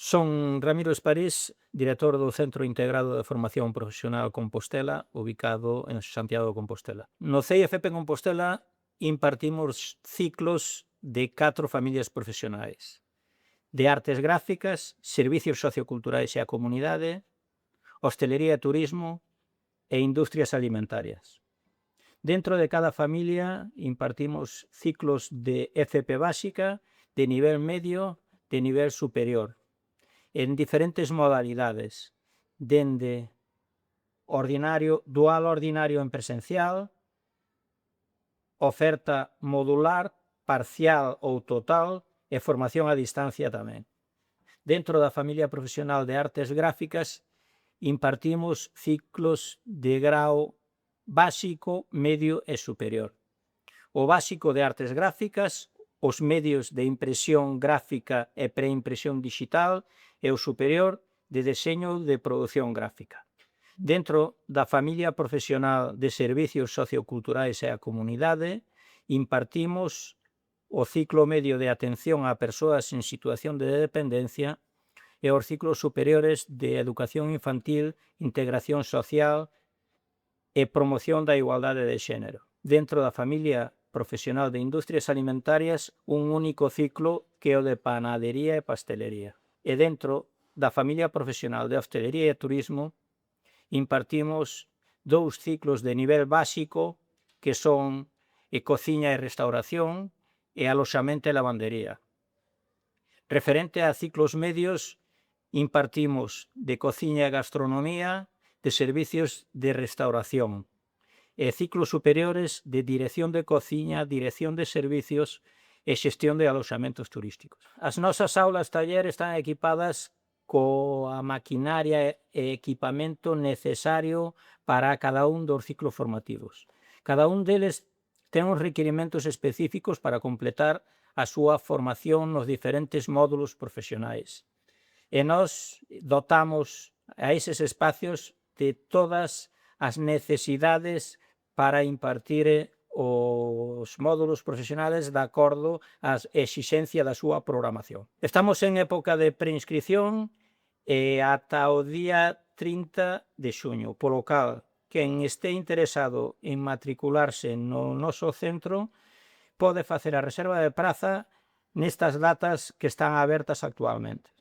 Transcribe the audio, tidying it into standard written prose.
Son Ramiro Esparís, director do Centro Integrado de Formación Profesional Compostela, ubicado en Santiago de Compostela. No CIFP Compostela impartimos ciclos de 4 familias profesionais: de artes gráficas, servicios socioculturais e a comunidade, hostelería e turismo e industrias alimentarias. Dentro de cada familia impartimos ciclos de FP básica, de nivel medio, de nivel superior, en diferentes modalidades, dende dual ordinario en presencial, oferta modular, parcial ou total e formación a distancia tamén. Dentro da familia profesional de artes gráficas impartimos ciclos de grau básico, medio e superior. O básico de artes gráficas, os medios de impresión gráfica e preimpresión digital e o superior de deseño de produción gráfica. Dentro da familia profesional de servicios socioculturais e a comunidade impartimos o ciclo medio de atención a persoas en situación de dependencia e os ciclos superiores de educación infantil, integración social e promoción da igualdade de xénero. Dentro da familia profesional de industrias alimentarias, un único ciclo que é o de panadería e pastelería. E dentro da familia profesional de hostelería e turismo impartimos 2 ciclos de nivel básico que son cociña e restauración e aloxamento e lavandería. Referente a ciclos medios, impartimos de cociña e gastronomía, de servicios de restauración, e ciclos superiores de dirección de cociña, dirección de servicios e xestión de aloxamentos turísticos. As nosas aulas taller están equipadas coa maquinaria e equipamento necesario para cada un dos ciclos formativos. Cada un deles ten uns requirimentos específicos para completar a súa formación nos diferentes módulos profesionais. E nós dotamos a eses espacios de todas as necesidades para impartir os módulos profesionales de acordo ás exixencia da súa programación. Estamos en época de preinscripción e ata o día 30 de xuño, polo cal quen este interesado en matricularse no noso centro pode facer a reserva de praza nestas datas que están abertas actualmente.